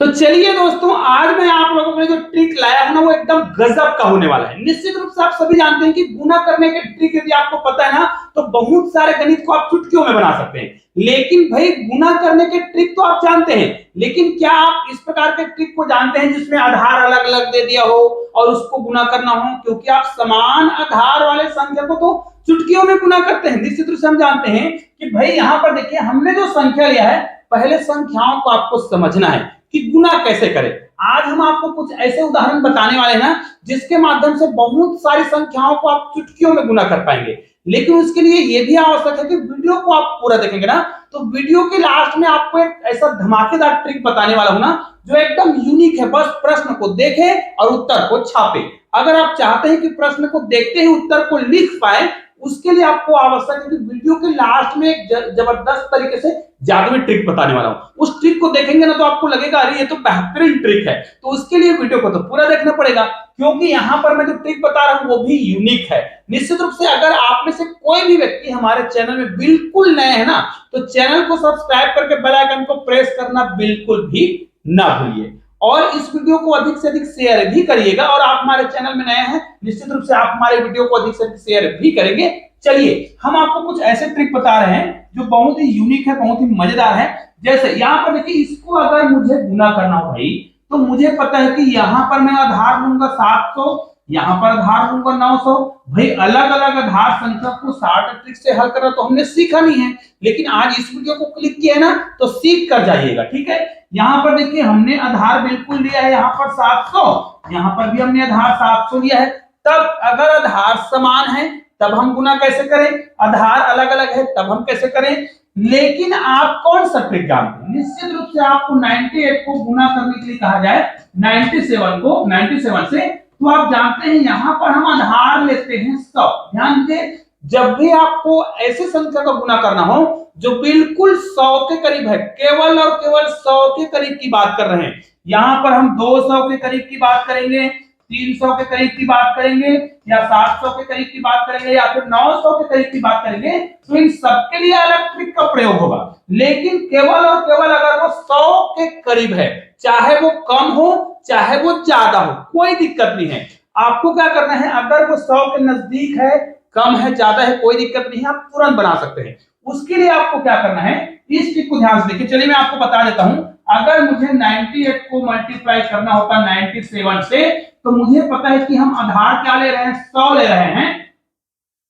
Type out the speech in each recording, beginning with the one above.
तो चलिए दोस्तों, आज मैं आप लोगों के लिए जो ट्रिक लाया हूं ना, वो एकदम गजब का होने वाला है। निश्चित रूप से आप सभी जानते हैं कि गुना करने के ट्रिक यदि आपको पता है ना, तो बहुत सारे गणित को आप चुटकियों में बना सकते हैं। लेकिन भाई, गुना करने के ट्रिक तो आप जानते हैं, लेकिन क्या आप इस प्रकार के ट्रिक को जानते हैं जिसमें आधार अलग अलग दे दिया हो और उसको गुना करना हो? क्योंकि आप समान आधार वाले संख्या को तो चुटकियों में गुना करते हैं। निश्चित रूप से हम जानते हैं कि भाई यहाँ पर देखिए, हमने जो संख्या लिया है, पहले संख्याओं को आपको समझना है कि गुना कैसे करें। आज हम आपको कुछ ऐसे उदाहरण बताने वाले हैं ना, जिसके माध्यम से बहुत सारी संख्याओं को आप चुटकियों में गुना कर पाएंगे। लेकिन उसके लिए यह भी आवश्यक है कि वीडियो को आप पूरा देखेंगे ना, तो वीडियो के लास्ट में आपको एक ऐसा धमाकेदार ट्रिक बताने वाला हूं ना, जो एकदम यूनिक है। बस प्रश्न को देखें और उत्तर को छापे। अगर आप चाहते हैं कि प्रश्न को देखते ही उत्तर को लिख पाए, उसके लिए आपको आवश्यक है कि वीडियो के लास्ट में एक जबरदस्त तरीके से जादुई ट्रिक बताने वाला हूं। उस ट्रिक को देखेंगे ना, तो आपको लगेगा अरे ये तो बेहतरीन ट्रिक है। तो उसके लिए वीडियो को तो पूरा देखना पड़ेगा, क्योंकि यहां पर मैं जो ट्रिक बता रहा हूं वो भी यूनिक है। निश्चित रूप से अगर आप में से कोई भी व्यक्ति हमारे चैनल में बिल्कुल नए हैं ना, तो चैनल को सब्सक्राइब करके बेल आइकन को प्रेस करना बिल्कुल भी ना भूलिए। और इस वीडियो को अधिक से अधिक शेयर भी करिएगा। और आप हमारे चैनल में नए हैं, निश्चित रूप से आप हमारे वीडियो को अधिक से अधिक शेयर भी करेंगे। चलिए, हम आपको कुछ ऐसे ट्रिक बता रहे हैं जो बहुत ही यूनिक है, बहुत ही मजेदार है। जैसे यहाँ पर देखिए, इसको अगर मुझे गुना करना हो भाई, तो मुझे पता है कि यहाँ पर मैं आधार लूंगा 700, यहाँ पर आधार लूंगा 900। भाई, अलग अलग आधार संख्या को शॉर्ट ट्रिक से हल करना तो हमने सीखा नहीं है, लेकिन आज इस वीडियो को क्लिक किया है ना, तो सीख कर जाइएगा। ठीक है, यहाँ पर देखिए, हमने आधार बिल्कुल लिया है, यहाँ पर 700, यहाँ पर भी हमने आधार 700 लिया है। तब अगर आधार समान है तब हम गुना कैसे करें, आधार अलग अलग है तब हम कैसे करें। लेकिन आप कौन सा ट्रिक जानते हैं? निश्चित रूप से आपको 98 को गुना करने के लिए कहा जाए 97 से, तो आप जानते हैं यहां पर हम आधार लेते हैं 100। ध्यान दीजिए, जब भी आपको ऐसे संख्या का गुना करना हो जो बिल्कुल 100 के करीब है, केवल और केवल 100 के करीब की बात कर रहे हैं, यहां पर हम 200 के करीब की बात करेंगे, 300 के करीब की बात करेंगे, या 700 के करीब की बात करेंगे, या फिर 900 के करीब की बात करेंगे, तो इन सबके लिए अलग ट्रिक का प्रयोग होगा। लेकिन केवल और केवल अगर वो 100 के करीब है, चाहे वो कम हो चाहे वो ज्यादा हो, कोई दिक्कत नहीं है। आपको क्या करना है, अगर वो 100 के नजदीक है, कम है, ज्यादा है, कोई दिक्कत नहीं है, आप तुरंत बना सकते हैं। उसके लिए आपको क्या करना है, इस ट्रिक को ध्यान से देखिए। चलिए मैं आपको बता देता हूं, अगर मुझे 98 को मल्टीप्लाई करना होता 97 से, तो मुझे पता है कि हम आधार क्या ले रहे हैं, 100 ले रहे हैं।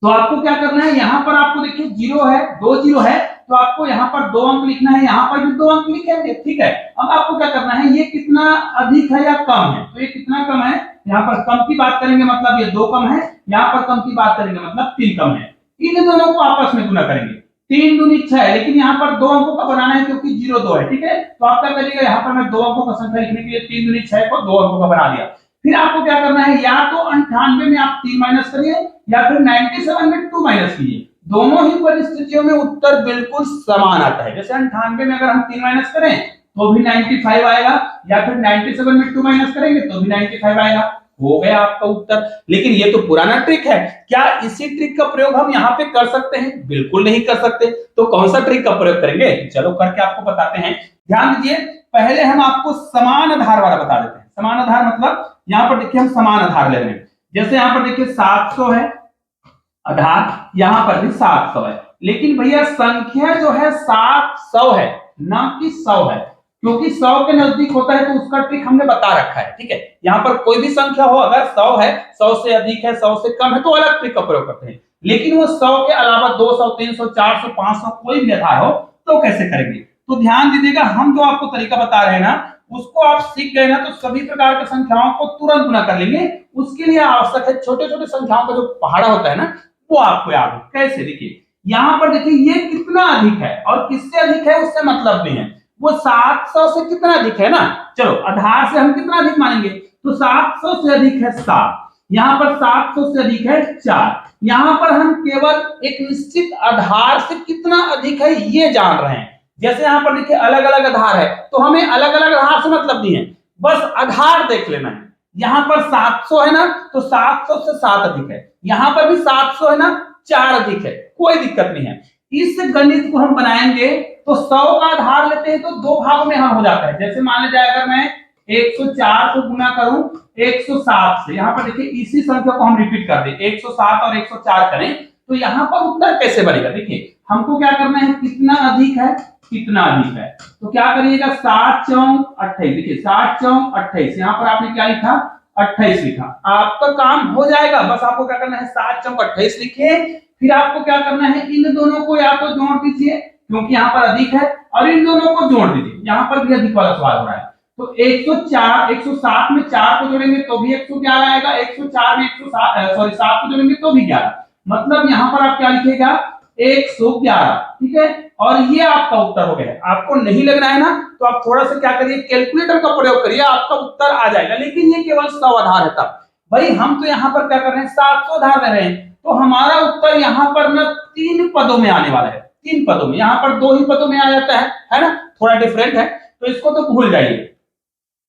तो आपको क्या करना है, यहां पर आपको देखिए 0 है, 2 0 है, तो आपको यहां पर 2 अंक लिखना है, यहां पर भी 2 अंक लिखेंगे। ठीक है, अब आपको क्या करना है, ये कितना अधिक है या कम है, तो ये कितना कम है, यहां पर कम की बात करेंगे मतलब ये 2 कम है, यहां पर कम की बात करेंगे मतलब 3 कम है। इन दोनों को आपस में गुना करेंगे, 3 दूनी 6 है, लेकिन यहाँ पर 2 अंकों का बनाना है क्योंकि 0 2 है। ठीक है, तो आप क्या करिएगा, यहाँ पर मैं 2 अंकों का संख्या लिखने के लिए 3 दूनी 6 को 2 अंकों का बना दिया। फिर आपको क्या करना है, या तो 98 में आप 3 माइनस करिए, या फिर 97 में 2 माइनस कीजिए। दोनों ही परिस्थितियों में उत्तर बिल्कुल समान आता है। जैसे 98 में अगर हम 3 माइनस करें तो भी 95 आएगा, या फिर 97 में 2 माइनस करेंगे तो भी 95 आएगा। हो गया आपका उत्तर। लेकिन ये तो पुराना ट्रिक है, क्या इसी ट्रिक का प्रयोग हम यहाँ पे कर सकते हैं? बिल्कुल नहीं कर सकते। तो कौन सा ट्रिक का प्रयोग करेंगे, चलो करके आपको बताते हैं। ध्यान दीजिए, पहले हम आपको समान आधार वाला बता देते हैं। समान आधार मतलब यहाँ पर देखिए, हम समान आधार ले रहे हैं। जैसे यहाँ पर देखिए 700 है आधार, यहाँ पर भी 700 है, लेकिन भैया संख्या जो है 700 है, ना कि 100 है। क्योंकि 100 के नजदीक होता है तो उसका ट्रिक हमने बता रखा है। ठीक है, यहाँ पर कोई भी संख्या हो, अगर 100 है, 100 से अधिक है, 100 से कम है, तो अलग ट्रिक का प्रयोग करते हैं। लेकिन वो 100 के अलावा 200 300 400 500 कोई भी आधार हो तो कैसे करेंगे? तो ध्यान दीजिएगा, हम जो आपको तरीका बता रहे हैं ना, उसको आप सीख गए ना, तो सभी प्रकार की संख्याओं को तुरंत गुना कर लेंगे। उसके लिए आवश्यक है छोटे छोटे संख्याओं का जो पहाड़ा होता है ना, वो आपको याद हो। कैसे? देखिए, यहाँ पर देखिए ये कितना अधिक है और किससे अधिक है उससे मतलब नहीं है, वो 700 से कितना अधिक है ना। चलो, आधार से हम कितना अधिक मानेंगे, तो 700 से अधिक है 7, यहाँ पर 700 से अधिक है 4। यहाँ पर हम केवल एक निश्चित आधार से कितना अधिक है ये जान रहे हैं। जैसे यहाँ पर देखिए अलग अलग आधार है, तो हमें अलग अलग आधार से मतलब नहीं है, बस आधार देख लेना है। यहाँ पर 700 है ना, तो 700 से 7 अधिक है, यहाँ पर भी 700 है ना, 4 अधिक है, कोई दिक्कत नहीं है। इस गणित को हम बनाएंगे तो 100 का आधार लेते हैं तो दो भागों में हम हो जाता है। जैसे मान लीजिए अगर मैं 104 को गुना करूं 107 से, यहां पर देखिए इसी संख्या को हम रिपीट कर दें, 107 और 104 करें तो यहां पर उत्तर कैसे बनेगा। देखिए हमको क्या करना है, कितना अधिक है कितना अधिक है, तो क्या करिएगा 7 चौक 28, देखिए 7 चौक 28, यहां पर आपने क्या लिखा 28 लिखा, आपका काम हो जाएगा। बस आपको क्या करना है 7 चौक 28 लिखिए, फिर आपको क्या करना है इन दोनों को या तो जोड़ दीजिए क्योंकि यहाँ पर अधिक है, और इन दोनों को जोड़ दीजिए, यहाँ पर भी अधिक वाला सवाल हो रहा है। तो 104 107 में 4 को जोड़ेंगे तो भी 111 आएगा, 104 में 7 को जोड़ेंगे तो भी 11, मतलब यहाँ पर आप क्या लिखिएगा 111, ठीक है। और ये आपका उत्तर हो गया। आपको नहीं लग रहा है ना तो आप थोड़ा सा क्या करिए कैलकुलेटर का प्रयोग करिए, आपका उत्तर आ जाएगा। लेकिन ये केवल 100 आधार है तब, भाई हम तो यहाँ पर क्या कर रहे हैं 700 आधार ले रहे हैं, तो हमारा उत्तर यहाँ पर ना 3 पदों में आने वाला है, 3 पदों में, यहाँ पर 2 ही पदों में आ जाता है ना, थोड़ा डिफरेंट है तो इसको तो भूल जाइए।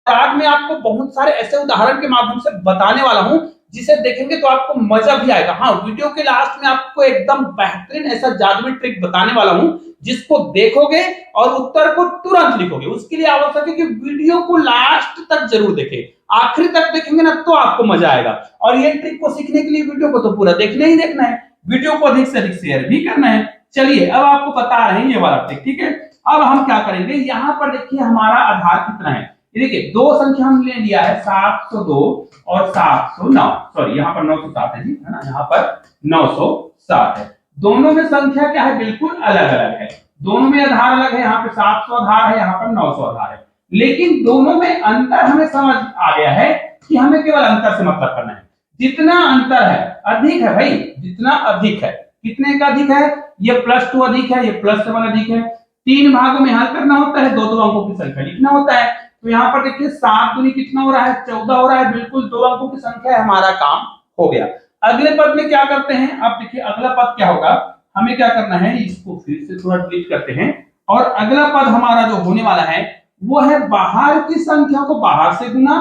आज मैं आपको बहुत सारे ऐसे उदाहरण के माध्यम से बताने वाला हूं जिसे देखेंगे तो आपको मजा भी आएगा। हाँ, वीडियो के लास्ट में आपको एकदम बेहतरीन ऐसा जादुई ट्रिक बताने वाला हूं जिसको देखोगे और उत्तर को तुरंत लिखोगे। उसके लिए आवश्यक है कि वीडियो को लास्ट तक जरूर देखें, आखिरी तक देखेंगे ना तो आपको मजा आएगा। और ये ट्रिक को सीखने के लिए वीडियो को तो पूरा देखना ही देखना है, वीडियो को अधिक से अधिक शेयर भी करना है। चलिए अब आपको बता रहे हैं ये वाला ट्रिक, ठीक है। अब हम क्या करेंगे, यहाँ पर देखिए हमारा आधार कितना है, देखिए दो संख्या हमने लिया है 702 और 709, सॉरी यहाँ पर 907 है जी, है ना, यहाँ पर 907 है। दोनों में संख्या क्या है, बिल्कुल अलग अलग है, दोनों में आधार अलग है, यहाँ पे 700 आधार है, यहाँ पर 900 आधार है, लेकिन दोनों में अंतर हमें समझ आ गया है कि हमें केवल अंतर से मतलब करना है। जितना अंतर है अधिक है भाई, जितना अधिक है, कितने का अधिक है, ये +2 अधिक है, ये +7 अधिक है। 3 भागों में हल करना होता है, 2 अंकों की संख्या लिखना होता है। तो यहाँ पर देखिए 7 दूनी कितना हो रहा है 14 हो रहा है, बिल्कुल 2 अंकों की संख्या है, हमारा काम हो गया। अगले पद में क्या करते हैं, अब देखिए अगला पद क्या होगा, हमें क्या करना है, इसको फिर से थोड़ा डिलीट करते हैं, और अगला पद हमारा जो होने वाला है वो है बाहर की संख्या को बाहर से गुना,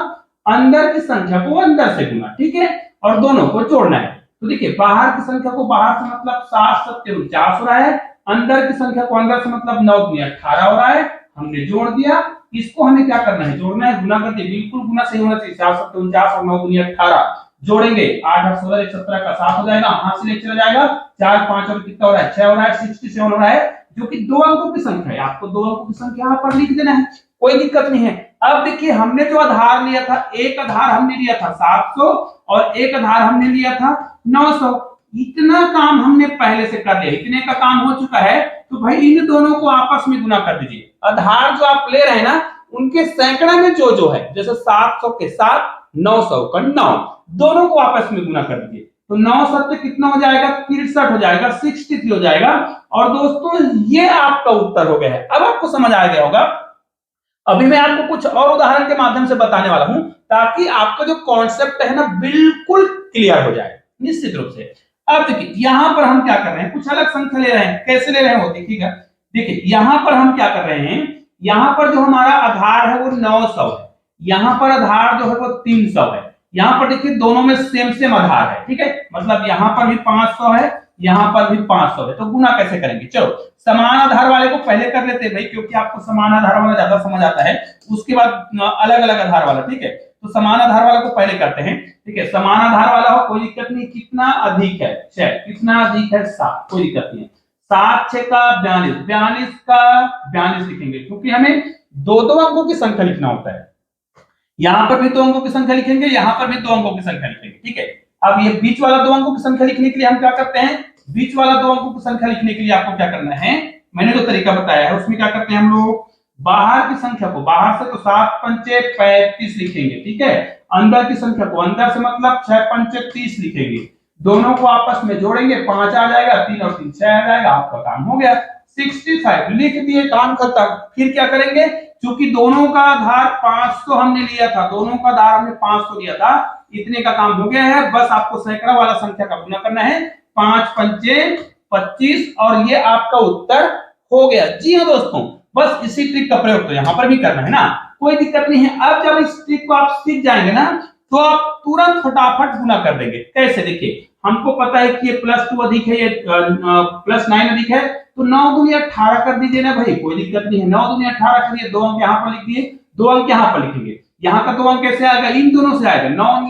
अंदर की संख्या को अंदर से गुना, ठीक है, और दोनों को जोड़ना है। तो देखिए बाहर की संख्या को बाहर से मतलब 7 7 49 हो रहा है, अंदर की संख्या को अंदर से मतलब 9 दूनी 18 हो रहा है, हमने जोड़ दिया। इसको हमें क्या करना है, जोड़ना है, गुना करके बिल्कुल गुना सही होना चाहिए, 7 7 49 और 9 दूनी 18 जोड़ेंगे, 8 8 16 17 का 7 हो जाएगा, हाथ से ले चला जाएगा, 4 5 और कितना हो रहा है 6 हो रहा है, 67 हो रहा है, जो कि 2 अंकों की संख्या है। आपको 2 अंकों की संख्या यहाँ पर लिख देना है, कोई दिक्कत नहीं है। अब देखिए हमने जो आधार लिया था, एक आधार हमने लिया था 700 और एक आधार हमने लिया था 900, इतना काम हमने पहले से कर लिया, इतने का काम हो चुका है। तो भाई इन दोनों को आपस में गुना कर दीजिए, आधार जो आप ले रहे हैं ना उनके सैकड़ा में जो है, जैसे 700 के 7 900 का 9, दोनों को आपस में गुना कर दीजिए, तो 9 7 कितना हो जाएगा 63 हो जाएगा, 63 हो जाएगा। और दोस्तों ये आपका उत्तर हो गया है। अब आपको समझ आ गया होगा। अभी मैं आपको कुछ और उदाहरण के माध्यम से बताने वाला हूं ताकि आपका जो कॉन्सेप्ट है ना बिल्कुल क्लियर हो जाए निश्चित रूप से। अब देखिए यहां पर हम क्या कर रहे हैं, कुछ अलग संख्या ले रहे हैं, कैसे ले रहे हैं वो देखिएगा। देखिए यहां पर हम क्या कर रहे हैं, यहां पर जो हमारा आधार है वो 900 है, यहां पर आधार जो है वो 300 है, यहां पर देखिए दोनों में सेम आधार है, ठीक है, मतलब यहां पर भी 500 है, यहां पर भी 500 है, तो गुना कैसे करेंगे, चलो समान आधार वाले को पहले कर लेते हैं भाई, क्योंकि आपको समान आधार वाला ज्यादा समझ आता है, उसके बाद अलग अलग आधार वाला, ठीक है। तो समान आधार वाला को पहले करते हैं, ठीक है, समान आधार वाला हो कोई दिक्कत नहीं, कितना अधिक है 6, कितना अधिक है 7, कोई दिक्कत नहीं है, 7 6 का 42, 42 का 42 लिखेंगे, क्योंकि हमें 2 अंकों की संख्या लिखना होता है, यहां पर भी 2 अंकों की संख्या लिखेंगे, यहां पर भी 2 अंकों की संख्या लिखेंगे, ठीक है। अब ये बीच वाला 2 अंकों की संख्या लिखने के लिए हम क्या करते हैं, बीच वाला 2 अंकों की संख्या लिखने के लिए आपको क्या करना है, मैंने जो तरीका बताया है उसमें क्या करते हैं हम लोग, बाहर की संख्या को बाहर से तो 7 पंचे 35 लिखेंगे, ठीक है, अंदर की संख्या को अंदर से मतलब 6 पंचे 30 लिखेंगे, दोनों को आपस में जोड़ेंगे, 5 आ जाएगा, 3 और 3 6 आ जाएगा, आपका काम हो गया, 65 लिख दिए, काम खत्म। फिर क्या करेंगे, क्योंकि दोनों का आधार 500 हमने लिया था, दोनों का आधार हमने 500 लिया था, इतने का काम हो गया है। बस आपको सैकड़ा वाला संख्या का गुना करना है, 5 पंचे 25 और ये आपका उत्तर हो गया। जी हाँ दोस्तों, बस इसी ट्रिक का प्रयोग तो यहाँ पर भी करना है ना, कोई दिक्कत नहीं है। अब जब इस ट्रिक को आप सीख जाएंगे ना तो आप तुरंत फटाफट गुना कर देंगे। कैसे, देखिए हमको पता है कि ये +2 अधिक है, ये +9 अधिक है, तो 9 दूनी 18 कर दीजिए ना भाई, कोई दिक्कत नहीं है। 9 दूनी 18 करिए, 2 अंक यहाँ पर लिख दिए, 2 अंक यहाँ पर लिखेंगे। यहाँ का 2 अंक कैसे आएगा, इन दोनों से आएगा। 9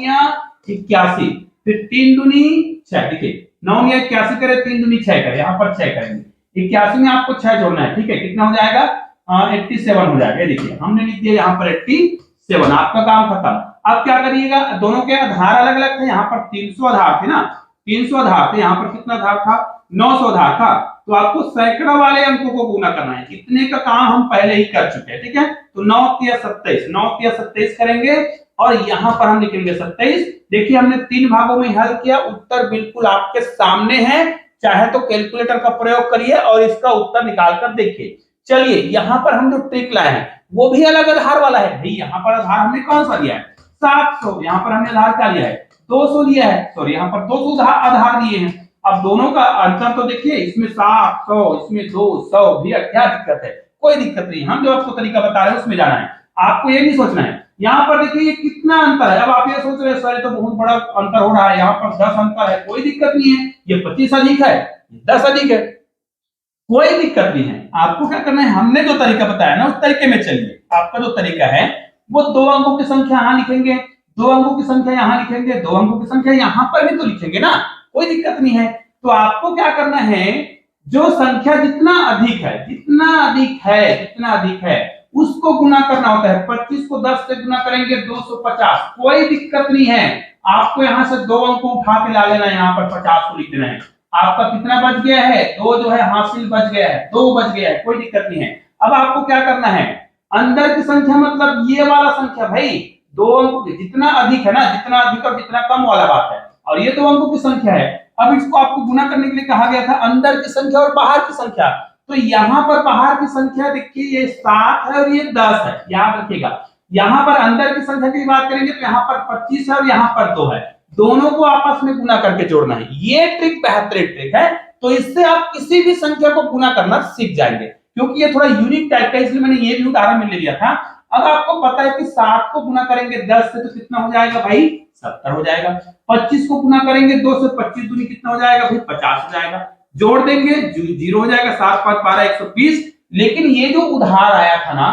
81, फिर 3 दूनी 6, ठीक है। 9 81 करे, 3 दूनी 6 करे, यहाँ पर 6 करेंगे। 81 में आपको 6 जोड़ना है, ठीक है। कितना हो जाएगा, 87 हो जाएगा। देखिए हमने लिख दिया यहाँ पर 87, आपका काम खत्म। अब क्या करिएगा, दोनों के आधार अलग अलग थे, यहाँ पर 300 आधार थे ना, 300 आधार थे, यहाँ पर कितना आधार था, 900 आधार था। तो आपको सैकड़ा वाले अंकों को गुना करना है। इतने का काम हम पहले ही कर चुके हैं, ठीक है। तो 9 तिया 27, 9 तिया 27 करेंगे और यहाँ पर हम लिखेंगे 27। देखिए हमने 3 भागों में हल किया, उत्तर बिल्कुल आपके सामने है। चाहे तो कैलकुलेटर का प्रयोग करिए और इसका उत्तर निकाल कर देखिए। चलिए यहाँ पर हम जो ट्रिक लाए हैं वो भी अलग आधार वाला है भाई। यहाँ पर आधार हमने कौन सा लिया है, 700। यहाँ पर हमने आधार क्या लिया है, 200 लिया है, सॉरी यहाँ पर 200 आधार लिए हैं। अब दोनों का अंतर तो देखिए, इसमें 700, इसमें 200, भैया क्या दिक्कत है, कोई दिक्कत नहीं। हम जो आपको तरीका बता रहे हैं उसमें जाना है, आपको ये नहीं सोचना है। यहाँ पर देखिए ये कितना अंतर है। अब आप ये सोच रहे हैं सर तो बहुत बड़ा अंतर हो रहा है, यहाँ पर 10 अंतर है, कोई दिक्कत नहीं है। ये 25 अधिक है, 10 अधिक है, कोई दिक्कत नहीं है। आपको क्या करना है, हमने जो तरीका बताया ना उस तरीके में चलिए। आपका जो तरीका है वो 2 अंकों की संख्या यहाँ लिखेंगे, 2 अंकों की संख्या यहाँ लिखेंगे, 2 अंकों की संख्या यहाँ पर भी तो लिखेंगे ना, कोई दिक्कत नहीं है। तो आपको क्या करना है, जो संख्या जितना अधिक है, जितना अधिक है, जितना अधिक है उसको गुना करना होता है। 25 को 10 से गुना करेंगे 250, कोई दिक्कत नहीं है। आपको यहाँ से 2 अंक उठा के ला लेना है, यहाँ पर 50 को लिख देना है। आपका कितना बच गया है, 2 जो है हासिल बच गया है, 2 बच गया है, कोई दिक्कत नहीं है। अब आपको क्या करना है, अंदर की संख्या मतलब ये वाला संख्या भाई, 2 अंकों की जितना अधिक है ना, जितना अधिक और जितना कम वाला बात है, और ये 2 अंकों की संख्या है। अब इसको आपको गुना करने के लिए कहा गया था अंदर की संख्या और बाहर की संख्या। तो यहाँ पर बाहर की संख्या देखिए ये 7 है और ये 10 है, याद रखिएगा। यहाँ पर अंदर की संख्या की बात करेंगे तो यहाँ पर 25 है और यहाँ पर 2 है, दोनों को आपस में गुना करके जोड़ना है। ये ट्रिक बेहतरीन ट्रिक है, तो इससे आप किसी भी संख्या को गुना करना सीख जाएंगे, क्योंकि ये थोड़ा यूनिक टाइप का, इसलिए मैंने ये भी उदाहरण में ले लिया था। अब आपको पता है कि 7 को गुना करेंगे 10 से तो कितना हो जाएगा भाई, 70 हो जाएगा। 25 को गुना करेंगे 2 से, 25 दूनी कितना हो जाएगा भाई, 50 हो जाएगा। जोड़ देंगे 0 हो जाएगा, 7 5 12 120। लेकिन ये जो उधार आया था ना,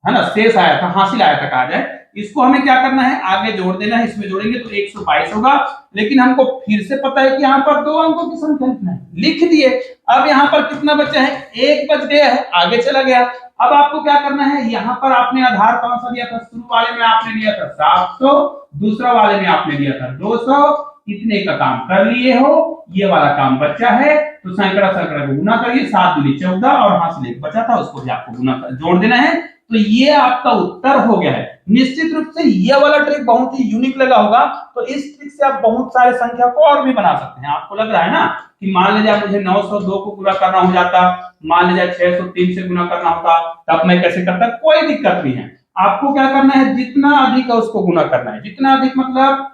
है ना, शेष आया था, हासिल आया था कहा जाए, इसको हमें क्या करना है, आगे जोड़ देना है। इसमें जोड़ेंगे तो 122 होगा। लेकिन हमको फिर से पता है कि यहाँ पर 2 अंकों की संख्या लिखना है, लिख दिए। अब यहाँ पर कितना बचा है, 1 बच गया है, आगे चला गया। अब आपको क्या करना है, यहाँ पर आपने आधार कौन सा लिया था, शुरू वाले में आपने लिया था 700, दूसरा वाले में आपने लिया था 200। इतने का काम कर लिए हो, ये वाला काम बचा है तो सैकड़ा सैकड़ा को गुना करिए, 7 दूनी 14 और हासिल 1 बचा था उसको भी आपको गुना कर जोड़ देना है। तो ये आपका उत्तर हो गया है। निश्चित रूप से ये वाला ट्रिक बहुत ही यूनिक लगा होगा, तो इस ट्रिक से आप बहुत सारे संख्या को और भी बना सकते हैं। आपको लग रहा है ना कि मान लीजिए मुझे 902 को गुना करना हो जाता, मान लीजिए 603 से गुना करना होता, तब मैं कैसे करता, कोई दिक्कत नहीं है। आपको क्या करना है, जितना अधिक है उसको गुना करना है। जितना अधिक मतलब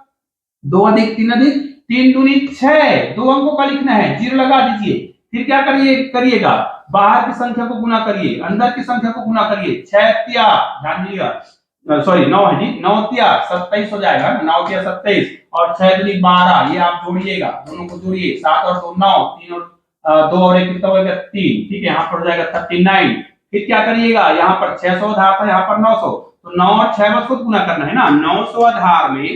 2 अधिक 3 अधिक 3 दूनी 6, 2 अंकों का लिखना है, 0 लगा दीजिए। फिर क्या करिएगा, बाहर की संख्या को गुना करिए, अंदर की संख्या को गुना करिए। 6 तिया, ध्यान दीजिएगा, सॉरी 9 है जी, 9 तिया 27 हो जाएगा, 9 तिया 27 और 6 दूनी 12, ये आप जोड़िएगा, दोनों को जोड़िए। 7 और 2 9, 3 और 2 और 1 कितना हो जाएगा 3, ठीक है। यहाँ पर हो जाएगा 39। फिर क्या करिएगा, यहाँ पर 600 आधार था, यहाँ पर 900, तो 9 और 6 बस को गुना करना है ना। 900 आधार में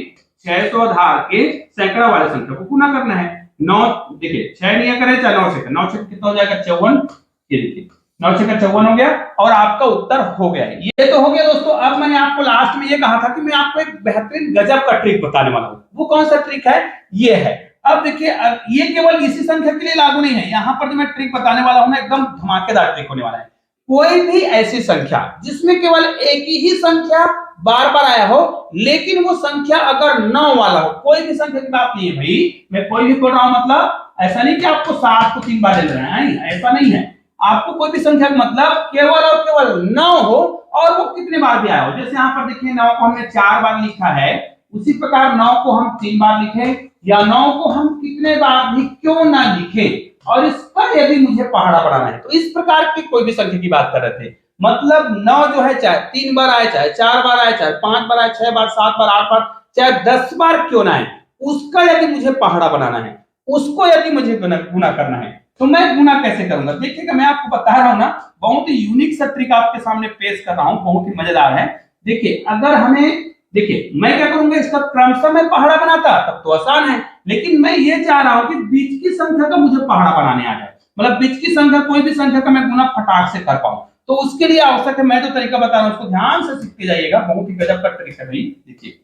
600 आधार के सैकड़ा वाले संख्या को गुना करना है। 9 देखिए 6 नहीं करें चाहे 9 से, 9 से कितना हो जाएगा 54, ये देखिए 9 से 54 हो गया और आपका उत्तर हो गया है। ये तो हो गया दोस्तों। अब मैंने आपको लास्ट में ये कहा था कि मैं आपको एक बेहतरीन गजब का ट्रिक बताने वाला हूँ। वो कौन सा ट्रिक है, ये है। अब देखिए ये केवल इसी संख्या के लिए लागू नहीं है, यहाँ पर जो मैं ट्रिक बताने वाला हूँ ना एकदम धमाकेदार ट्रिक होने वाला है। कोई भी ऐसी संख्या जिसमें केवल एक ही संख्या बार बार आया हो, लेकिन वो संख्या अगर 9 वाला हो, कोई भी संख्या की बात नहीं है भाई, मैं कोई भी बोल रहा हूं, मतलब ऐसा नहीं कि आपको 7 को 3 बार ले रहे हैं, ऐसा नहीं है। आपको कोई भी संख्या मतलब केवल और केवल 9 हो और वो कितने बार भी आया हो। जैसे यहाँ पर देखिए 9 को हमने 4 बार लिखा है, उसी प्रकार 9 को हम 3 बार लिखे या 9 को हम कितने बार भी क्यों ना लिखे, और इसका यदि मुझे पहाड़ा बढ़ाना है, तो इस प्रकार की कोई भी संख्या की बात कर रहे थे। मतलब 9 जो है चाहे 3 बार आए, चाहे 4 बार आए, चाहे 5 बार आए, 6 बार, 7 बार, 8 बार, चाहे 10 बार क्यों ना आए, उसका यदि मुझे पहाड़ा बनाना है, उसको यदि मुझे गुना करना है, तो मैं गुना कैसे करूंगा, देखिएगा मैं आपको बता रहा हूं ना, बहुत ही यूनिक सा ट्रिक आपके सामने पेश कर रहा हूं, बहुत ही मजेदार है। देखिए अगर हमें, देखिए मैं क्या करूंगा, इसका क्रमशः मैं पहाड़ा बनाता तब तो आसान है, लेकिन मैं ये चाह रहा हूं कि बीच की संख्या का मुझे पहाड़ा बनाने आ जाए, मतलब बीच की संख्या कोई भी संख्या का मैं गुना फटाक से कर पाऊं। तो उसके लिए आवश्यक है, मैं जो तरीका बता रहा हूं उसको ध्यान से सीखते जाइएगा, बहुत ही गजब का ट्रिक है भाई। देखिए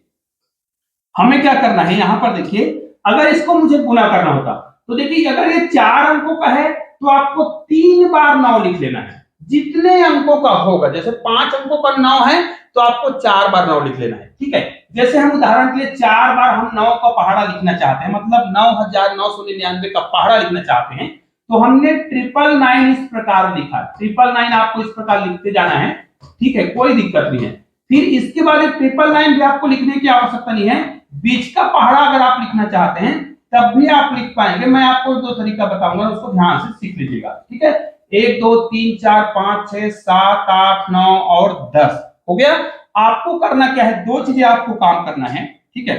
हमें क्या करना है, यहां पर देखिए अगर इसको मुझे गुना करना होता, तो देखिए अगर ये 4 अंकों का है तो आपको 3 बार 9 लिख लेना है। जितने अंकों का होगा, जैसे 5 अंकों का 9 है तो आपको 4 बार 9 लिख लेना है, ठीक है। जैसे हम उदाहरण के लिए 4 बार हम 9 का पहाड़ा लिखना चाहते हैं, मतलब 9999 का पहाड़ा लिखना चाहते हैं, तो हमने 999 इस प्रकार लिखा। 999 आपको इस प्रकार लिखते जाना है, ठीक है, कोई दिक्कत नहीं है। फिर इसके बाद 999 भी आपको लिखने की आवश्यकता नहीं है, बीच का पहाड़ा अगर आप लिखना चाहते हैं तब भी आप लिख पाएंगे। मैं आपको दो तरीका बताऊंगा, उसको ध्यान से सीख लीजिएगा, ठीक है। 1 2 3 4 5 6 7 8 9 और 10 हो गया। आपको करना क्या है, दो चीजें आपको काम करना है, ठीक है।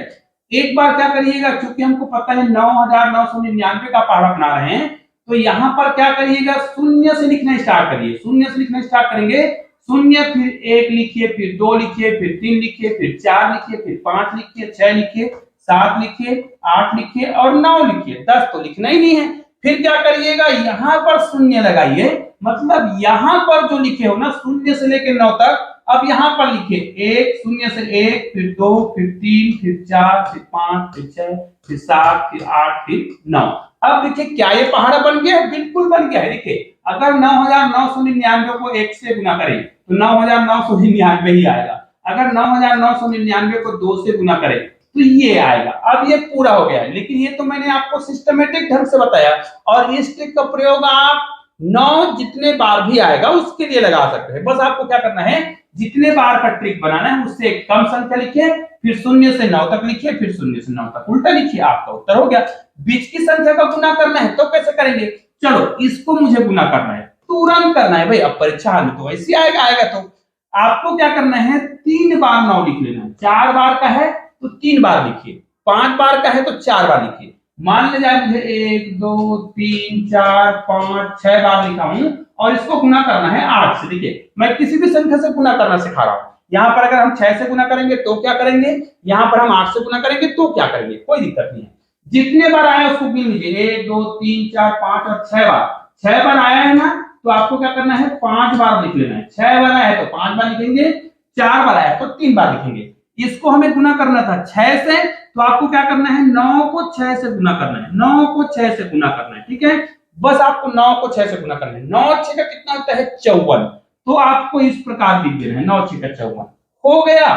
एक बार क्या करिएगा, क्योंकि हमको पता है 9999 का पहाड़ा बना रहे हैं, तो यहां पर क्या करिएगा, शून्य से लिखना स्टार्ट करिए। शून्य से लिखना स्टार्ट करेंगे, शून्य, फिर 1 लिखिए, फिर 2 लिखिए, फिर 3 लिखिए, फिर 4 लिखिए, फिर 5 लिखिए, 6 लिखिए, 7 लिखिए, 8 लिखिए और 9 लिखिए। 10 तो लिखना ही नहीं है। फिर क्या करिएगा, यहां पर शून्य लगाइए, मतलब यहां पर जो लिखे हो ना शून्य से लेकर 9 तक, अब यहां पर लिखिए 1, शून्य से 1, फिर 2, फिर 3, फिर 4, फिर 5, फिर 6, फिर 7, फिर 8, फिर 9। अब देखिए क्या ये पहाड़ा बन गया है, बिल्कुल बन गया है। देखिए अगर 9999 को 1 से गुना करें तो 9999 ही आएगा। अगर 9999 को 2 से गुना करें तो ये आएगा। अब ये पूरा हो गया है, लेकिन ये तो मैंने आपको सिस्टमेटिक ढंग से बताया, और इस ट्रिक का प्रयोग आप 9 जितने बार भी आएगा उसके लिए लगा सकते हैं। बस आपको क्या करना है, जितने बार का ट्रिक बनाना है उससे एक कम संख्या लिखिए, फिर 0 से 9 तक लिखिए, फिर 0 से 9 तक उल्टा लिखिए, आपका उत्तर हो गया। बीच की संख्या का गुना करना है तो कैसे करेंगे, चलो इसको मुझे गुना करना है, तुरंत करना है भाई। अब परीक्षा में तो ऐसे आएगा तो आपको क्या करना है, 3 बार 9 लिख लेना है। 4 बार का है तो 3 बार लिखिए, 5 बार का है तो 4 बार लिखिए। मान ले जाए मुझे 1 2 3 4 5 6 बार लिखा हूं और इसको गुना करना है 8 से। देखिए मैं किसी भी संख्या से गुना करना सिखा रहा हूं। यहां पर अगर हम 6 से गुना करेंगे तो क्या करेंगे, यहां पर हम 8 से गुना करेंगे तो क्या करेंगे, कोई दिक्कत नहीं है। जितने बार आया उसको गिन लीजिए, 1 2 3 4 5 और 6 बार। 6 बार आया है ना, तो आपको क्या करना है, 5 बार लिख लेना है। 6 बार आया है तो 5 बार लिखेंगे, 4 बार आया है तो 3 बार लिखेंगे। इसको हमें गुना करना था 6 से, तो आपको क्या करना है, 9 को 6 से गुना करना है। 9 को 6 से गुना करना है, ठीक है। बस आपको 9 को 6 से गुना करना है। 9 6 का कितना होता है, 54। तो आपको इस प्रकार लिख देना है, 9 6 का 54 हो गया।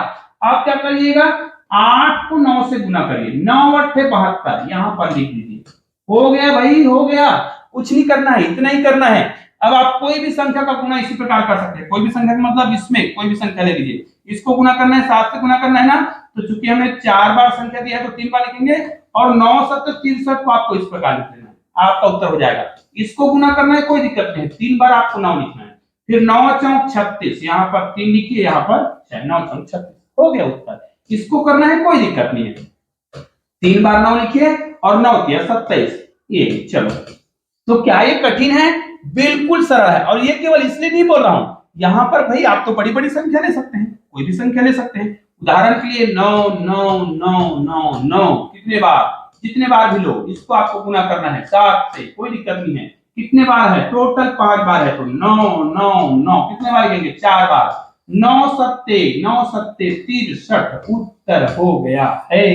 आप क्या करिएगा, 8 को 9 से गुना करिए, 9 8 72 यहां पर लिख लीजिए। हो गया भाई, हो गया। कुछ नहीं करना है, इतना ही करना है। अब आप कोई भी संख्या का गुना इसी प्रकार कर सकते हैं। कोई भी संख्या मतलब इसमें कोई भी संख्या ले लीजिए, इसको गुना करना है, 7 से गुना करना है ना, तो चूंकि हमें 4 बार संख्या दिया है तो 3 बार लिखेंगे, और 9 7 63 को आपको इस प्रकार लिख लेना है, आपका उत्तर हो जाएगा। इसको गुना करना है, कोई दिक्कत नहीं है, 3 बार आपको 9 लिखना है, फिर 9 चौक 36, यहाँ पर 3 लिखिए, यहाँ पर 9 चौक 36 हो गया उत्तर। इसको करना है, कोई दिक्कत नहीं है, 3 बार 9 लिखिए और 9 तिया 27, ये चलो। तो क्या ये कठिन है, बिल्कुल सरल है। और ये केवल इसलिए नहीं बोल रहा हूं, यहां पर भाई आप तो बड़ी बड़ी संख्या ले सकते हैं, कोई भी संख्या ले सकते हैं। उदाहरण के लिए 9 9 9 9 9 कितने बार, जितने बार भी लो, इसको आपको गुना करना है 7 से, कोई दिक्कत नहीं है। कितने बार है, टोटल 5 बार है, तो 9 9 9 कितने बार लिखेंगे, 4 बार। 9 सत्ते 9 सत्ते 63, उत्तर हो गया है।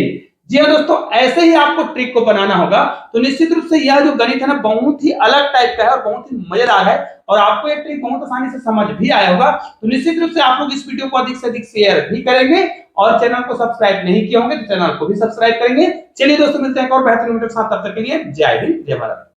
जी हाँ दोस्तों, ऐसे ही आपको ट्रिक को बनाना होगा। तो निश्चित रूप से यह जो गणित है ना, बहुत ही अलग टाइप का है और बहुत ही मजेदार है, और आपको ये ट्रिक बहुत आसानी से समझ भी आया होगा। तो निश्चित रूप से आप लोग इस वीडियो को अधिक से अधिक शेयर भी करेंगे, और चैनल को सब्सक्राइब नहीं किए होंगे तो चैनल को भी सब्सक्राइब करेंगे। चलिए दोस्तों, मिलते हैं एक और बेहतरीन वीडियो के साथ, तब तक के लिए जय हिंद जय भारत।